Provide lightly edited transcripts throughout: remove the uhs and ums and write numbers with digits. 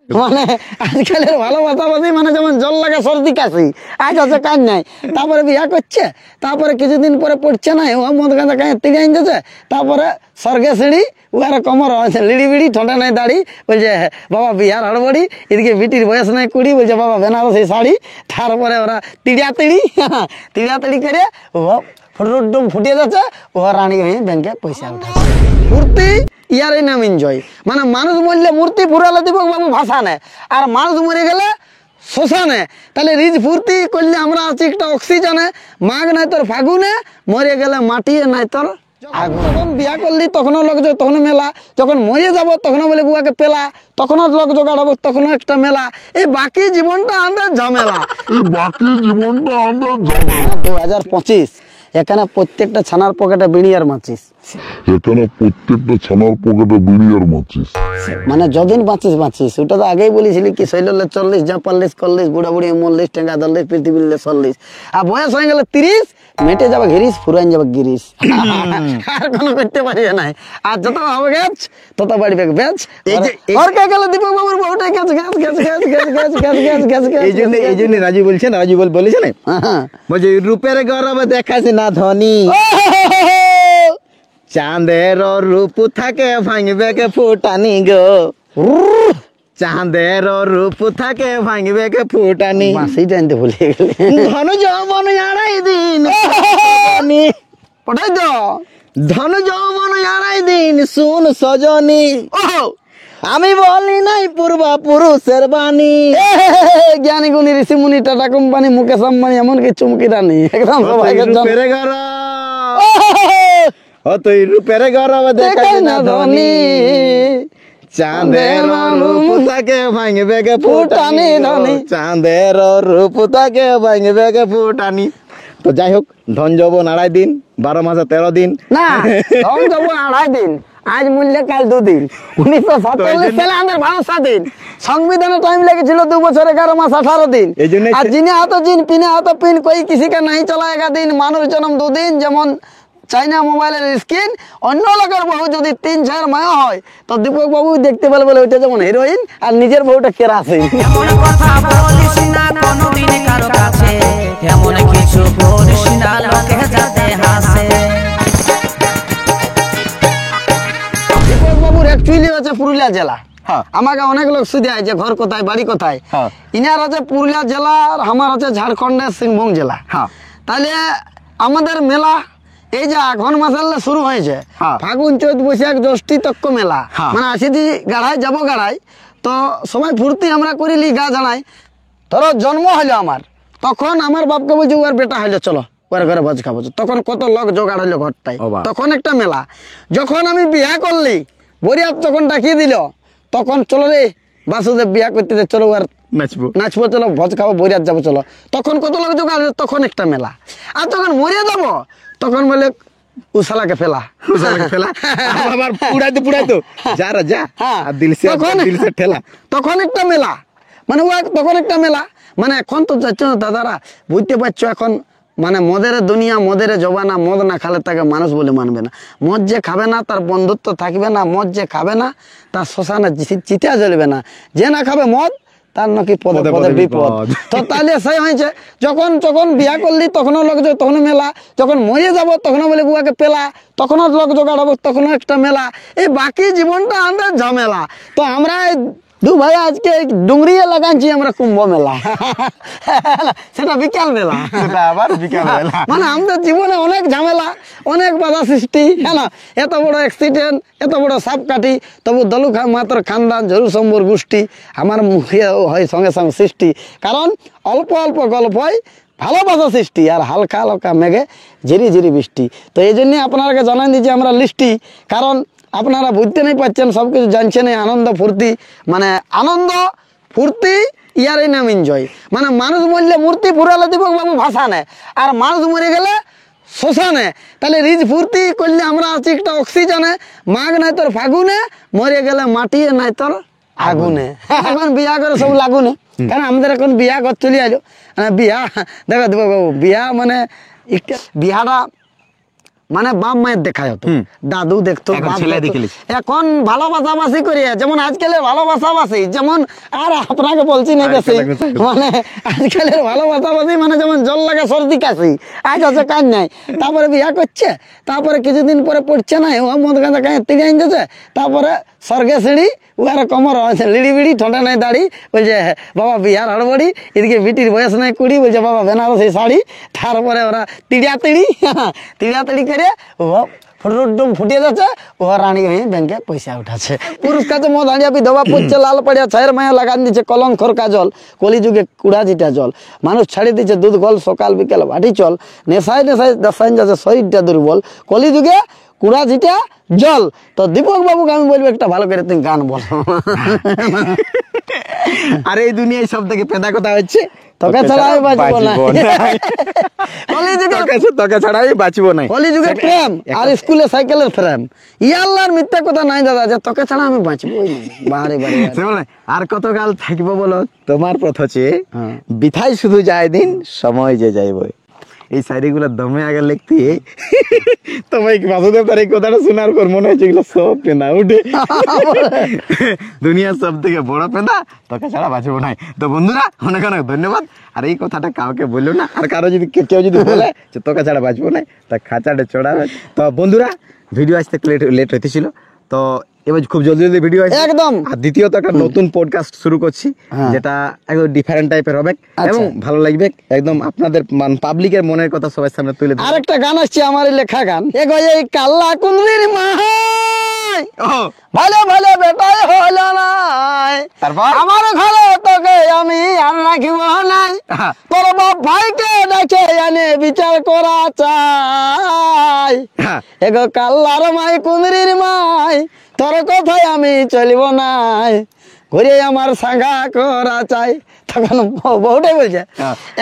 মানে আজকালের ভালোবাসাবাসী মানে যেমন জল লাগে সর্দি কাশি, আজ আছে কাজ নাই, তারপরে বিয়া করছে, তারপরে কিছুদিন পরে পড়ছে না, ও মদ গাঁজা খাই তিড়ে আনতেছে, তারপরে স্বর্গে সিঁড়ি উহার কমর লিড়ি বিড়ি ঠোঁটে নাই দাড়ি, বলছে বাবা বিহার হড়বড়ি, এদিকে বিটির বয়স নাই 20, বলছে বাবা বেনারসি শাড়ি, তারপরে ওরা তিড়াতিড়ি তিড়াতিড়ি করে ও ফুটুম ফুটিয়ে যাচ্ছে, ও রানী হয়ে ব্যাংকে পয়সা উঠাচ্ছে। ফুর্তি ইয়ারই নাম এনজয়। মানে মানুষ মরলে মূর্তি পুরালে দিব বাবু ভাষা নেয়, আর মানুষ মরে গেলে শ্মশানে। তাহলে রিজ ফুর্তি করলে আমরা আছি একটা অক্সিজেনে, মাঘ নাই তোর ফাগুনে, মরে গেলে মাটিয়ে নাই তোর আগুন। যখন বিয়া করলি তখনও লোক তখন মেলা, যখন মরে যাব তখনও বলে বুয়াকে পেলা, তখনও লোক জোগাড়াবো, তখনও একটা মেলা। এই বাকি জীবনটা আমাদের ঝামেলা, 2025 এখানে প্রত্যেকটা ছানার পকেটে বিড়ি আর মাচিস, মানে যদিন বাঁচিস ওটা তো আগেই বলেছিলি কি শৈললে 40, যা পারলিস করলিস, বুড়া বুড়ি মরলিস, টেঙ্গা ধরলিস, পৃথিবীর 40, আর বয়স হয়ে গেলে 30, মেটে যাবে ঘিরিস, ফুরাইন যাবে গিরিস, আর কোনো করতে পারিবে নাই। আর যত হবে গেছ তত বাড়িবে বেচ। ওর কে গেলে দীপক বাবুর বউটাই গেছ গেছ গেছ গেছ গেছ গেছ গেছ গেছ গেছ গেছ। এই জন্য রাজু বলেছে না, বলছে রূপের গরবে দেখাছে না ধনী, চাঁদের রূপ থাকে ভাঙবে কে ফুটানি গো, চাঁদের রূপ থাকে ভাঙবে কে ফুটানি, মাসিটা আনতে ভুলে গেলে। ধন যৌবন আড়াই দিন, ওটাই তো ধন যৌবন আড়াই দিন শুন সজনী, আমি বলি নাই পূর্বা পুরুষের বাণী, জ্ঞানী গুণী ঋষি মুনি টাটা কোম্পানি মুকেশ আম্বানি এমনকি চুমকি রানী একদম সবাইকে রূপের ঘর, ও তুই রূপের গরব দেখাই না ধনী, চাঁদের রূপ থাকে ভাঙবে কে ফুটানি ধনী, চাঁদের রূপ থাকে ভাঙবে কে ফুটানি। তো যাই হোক, ধন যৌবন আড়াই দিন, 12 মাসে 13 দিন না, ধন যৌবন আড়াই দিন, আজ মূল্যে কাল 2 দিন। 1947 সালে আমাদের 12 স্বাধীন, সংবিধানে টাইম লেগেছিল 2 বছর 11 মাস 18 দিন। আর জিনে হাত জিন পিনে হাত পিন, কই কিসি কা नहीं চলাएगा दिन, মানুষ জন্ম 2 দিন, যেমন চাইনা মোবাইলের স্ক্রিন। অন্য লোকের বউ যদি 3-4 মায়া হয় তো দীপক বাবু দেখতে পেলে বলে ওইটা যেমন হিরোইন, আর নিজের বউটা কেরাসিন। এমন কথা বলিস না কোনোদিন কারো কাছে, এমন কিছু করিস না লোকে যাতে হাসে। দীপক বাবুর অ্যাকচুয়ালি হচ্ছে পুরুলিয়া জেলা। আমাকে অনেক লোক সুধিয়ায় যে ঘর কোথায়, বাড়ি কোথায়। ইনার আছে পুরুলিয়া জেলা, আর আমার আছে ঝাড়খণ্ডের সিংভূম জেলা। তাহলে আমাদের মেলা এই যে আঘন মাসাল্লা শুরু হয়েছে, ফাগুন চৈত বৈশাখ জ্যৈষ্ঠী তক্ক মেলা, মানে আসি দি গাড়ায় যাবো গাড়ায়, তো সবাই ফুর্তি আমরা করিলি গা জানাই। ধরো জন্ম হলো আমার, তখন আমার বাপকে বলছি ওর বেটা হইলো চলো ওর ঘরে ভোজ খাবো, তখন কত লোক জোগাড় হইলো ঘরটাই, তখন একটা মেলা। যখন আমি বিয়া করলি বরিয়াত তখন ডাকিয়ে দিল, তখন চলো রে বাসুদেব বিয়া করতে, চলো আর নাচবো চলো ভোজ খাবো বরিয়াত যাবো চলো, তখন কত লোক জোগাড় হলো, তখন একটা মেলা। আর তখন মরিয়া যাবো তখন বলে উসালাকে ফেলা আবার পুড়াইতো যা রাজা আর দিল সে ঠেলা, তখন একটা মেলা। মানে ও তখন একটা মেলা। মানে এখন তো যাচ্ছ না দাদারা, বুঝতে পারছো এখন মানে মদের দুনিয়া, মদের জবানা, মদ না খালে তাকে মানুষ বলে মানবে না, মদ যে খাবে না তার বন্ধুত্ব থাকবে না, মদ যে খাবে না তার শ্মশানে চিতা জ্বলবে না, যে না খাবে মদ তার নাকি পদে পদে বিপদ। তো তাহলে সেই হয়েছে, যখন বিয়া করলি তখনও লোক, তখনও মেলা, যখন মরে যাব তখনও বলে বুয়াকে পেলা, তখনও লোক জোগাড়াবো, তখনও একটা মেলা। এই বাকি জীবনটা আমাদের ঝামেলা। তো আমরা দু ভাই আজকে ডুংরিয়ে লাগাচ্ছি আমরা কুম্ভ মেলা, সেটা বিকাল বেলা, সেটা আবার বিকাল বেলা। মানে আমাদের জীবনে অনেক ঝামেলা, অনেক বাধা সৃষ্টি, হ্যাঁ না, এত বড় অ্যাক্সিডেন্ট, এত বড় সাপকাঠি, তবু দলু মাত্র খানদান জরুর সম্বর গোষ্ঠী আমার মুখে হয় সঙ্গে সঙ্গে সৃষ্টি। কারণ অল্প অল্প গল্পই ভালোবাসা সৃষ্টি, আর হালকা হালকা মেঘে ঝিরি ঝিরি বৃষ্টি। তো এই জন্যে আপনাকে জানাই দিচ্ছি আমরা লিস্টি, কারণ আপনারা বুঝতে নেই পাচ্ছেন, সব কিছু জানছেন। এই আনন্দ ফুর্তি, মানে আনন্দ ফুর্তি ইয়ারই নাম এনজয়। মানে মানুষ মরলে মূর্তি পুরালে দীপক বাবু ভাষা নেয়, আর মানুষ মরে গেলে শ্মশানে। তাহলে রিজ ফুর্তি করলে আমরা আছি একটা অক্সিজেনে, মাঘ নাই তোর ফাগুনে, মরে গেলে মাটিয়ে নাই তোর আগুনে। এখন বিয়া করে সব লাগুনে, কারণ আমাদের এখন বিয়া ঘর চলে আইলো। বিয়া দেখো দীপক বাবু, বিয়া মানে বিয়াটা মানে বাপ মায়ের দেখায় হতো, দাদু দেখতো, এখন বাপ ছেলে দেখতো। দেখে লিছে। এখন ভালোবাসাবাসি করিয়া যেমন আজকালের ভালোবাসাবাসি যেমন, আর আপনাকে বলছি না বেশি, মানে আজকালের ভালোবাসাবাসি মানে যেমন জল লাগা সর্দি কাশি, আজ আছে কাজ নাই, তারপরে বিয়া করছে, তারপরে কিছুদিন পরে পড়ছে না, ও মদ গাঁজা কাঁয়ে তিড়ে আনতেছে, তারপরে স্বর্গে সিঁড়ি উহার কমর আছে লিড়ি বিড়ি, ঠোঁটে নাই দাড়ি, বলছে বাবা বিহার হাড়বড়ি, এদিকে বিটির বয়স নাই 20, বলছে বাবা বেনারসি শাড়ি, তারপরে ওরা তিড়াতিড়ি করে ও ফুটুম ফুটিয়ে যাচ্ছে, ও রানী হয়ে ব্যাংকে পয়সা উঠাচ্ছে। পুরুষ কাছে মদ হাঁড়িয়া বিধবা পড়ছে, লাল পাড়িয়া ছায়ের মায়া লাগান দিচ্ছে কলঙ্কর কাজল, কলিযুগে কুড়া জিটা জল, মানুষ ছাড়ি দিচ্ছে দুধ গল, সকাল বিকেল বাটি চল, নেশায় নেশায় দশাইন যাচ্ছে শরীরটা দুর্বল, কলিযুগে কুড়া জিটা জল। তো দীপক বাবুকে আমি বলবো একটা ভালো করে তুমি গান বলো। আর এই দুনিয়ায় সব থেকে পেদা কথা হচ্ছে তোকে ছাড়া আমি বাঁচবো না। তোকে ছাড়া আমি বাঁচবো না। কলিযুগের প্রেম আর স্কুলে সাইকেলের ফ্রেম, ইয়াল্লার মিথ্যা কথা নাই দাদা, যে তোকে ছাড়া আমি বাঁচবোই না। বারে বারে সে বলে, আর কতকাল থাকবো বলো তোমার পথ হচ্ছে, বিথাই শুধু যায় দিন সময় যে যাইব। এই শাড়ি গুলো দমে আগে লিখতে তোমায় বাসুদেব তার এই কথাটা শোনার পর মনে হচ্ছে এগুলো সব পেনা উঠে। দুনিয়ার সব থেকে বড় পেনা, তোকে ছাড়া বাঁচবো নাই। তো বন্ধুরা অনেক অনেক ধন্যবাদ। আর এই কথাটা কাউকে বললো না, আর কারো যদি কেউ যদি বলে যে তোকে ছাড়া বাঁচবো নাই, তা খাঁচাটা চড়াবে। তো বন্ধুরা ভিডিও আসতে লেট হইতেছিল, তো এবার খুব জলদি জলদি ভিডিও আসবে একদম। আর দ্বিতীয়ত একটা নতুন পডকাস্ট শুরু করছি, যেটা একদম ডিফারেন্ট টাইপের হবে এবং ভালো লাগবে, একদম আপনাদের পাবলিকের মনের কথা সবার সামনে তুলে ধরবে। আরেকটা গান আসছে আমার লেখা গান, এগো এই কাল্লা কুন্দির মাহাই ভালো ভালো বেটাই হলো নাই, তারপর আমার ঘরে তোকে আমি আর রাখিব নাই, তোর বাপ ভাইকে দেখে এনে বিচার করা চাই, এগো কাল্লার মাই কুন্দির মাই তোর কথাই আমি চলিব নাই, ঘুরে আমার সাঙ্গা করা চাই। তখন বউটাই বলছে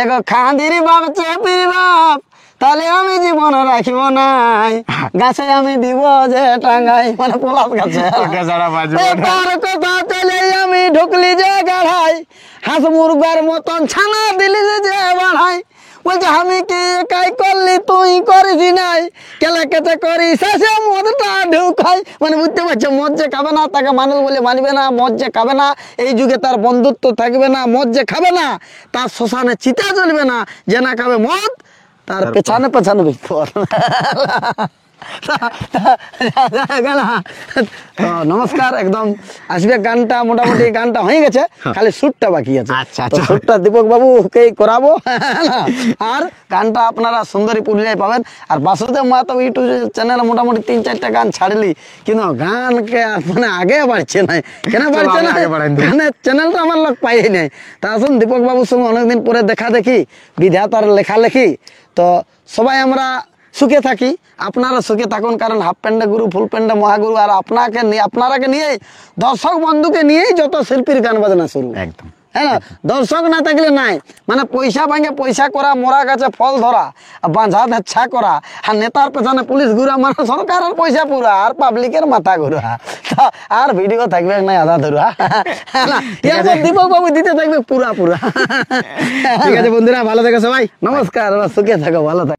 এগো খাঁদির বাপ চেপির বাপ তাহলে আমি জীবন রাখিব নাই, গাছে আমি দিব যে টাঙ্গাই, মানে পলাশ গাছে তার কথা চলে আমি ঢুকলি যে গাড়াই, হাঁস মুরগার মতন ছানা দিলি যে বাড়াই, বলছে আমি কি একাই করলি তুই করিস নাই, কেলে কেটে করি শেষে মদটা ঢুকাই। মানে বুঝতে পারছো, মদ যে খাবে না তাকে মানুষ বলে মানবে না, মদ যে খাবে না এই যুগে তার বন্ধুত্ব থাকবে না, মদ যে খাবে না তার শ্মশানে চিতা জ্বলবে না, যে না খাবে মদ তার পেছানে পেছানে বিপদ। তো নমস্কার, একদম আসবে গানটা, মোটামুটি গানটা হয়ে গেছে, খালি সুরটা বাকি আছে। তো সুরটা দীপক বাবুকে করাবো, আর গানটা আপনারা সুন্দরী পুরুলিয়ায় পাবেন। আর বাসুদেব মাহাতো ইউটিউব চ্যানেলে মোটামুটি 3-4টা গান ছাড়লি, কিন্তু গানকে মানে আগে বাড়ছে না, কেন বাড়ছে না, গানের চ্যানেলটা আমার লোক পাই নাই। তা আসুন দীপক বাবুর সঙ্গে অনেকদিন পরে দেখা দেখি, বিধাতার লেখালেখি, তো সবাই আমরা সুখে থাকি, আপনারা সুখে থাকুন, কারণ হাফ প্যান্ডে গুরু ফুল প্যান্ডে মহাগুরু, আর আপনারাকে নিয়ে দর্শক বন্ধুকে নিয়েই যত শিল্পীর গান বাজনা শুরু। একদম, হ্যাঁ না, দর্শক না থাকলে নাই, মানে পয়সা ভাঙে পয়সা করা, মরা গাছে ফল ধরা, বাঁধা ধাচ্ছা করা, আর নেতার পেছনে পুলিশ ঘুরা, মানে সরকারের পয়সা পুরা আর পাবলিকের মাথা ঘুরা, আর ভিডিও থাকবে না আধা ধরা। দীপক বাবু দিতে থাকবে পুরা পুরা। ঠিক আছে বন্ধুরা, ভালো থেকো সবাই, নমস্কার, সুখে থাকো, ভালো থাকো।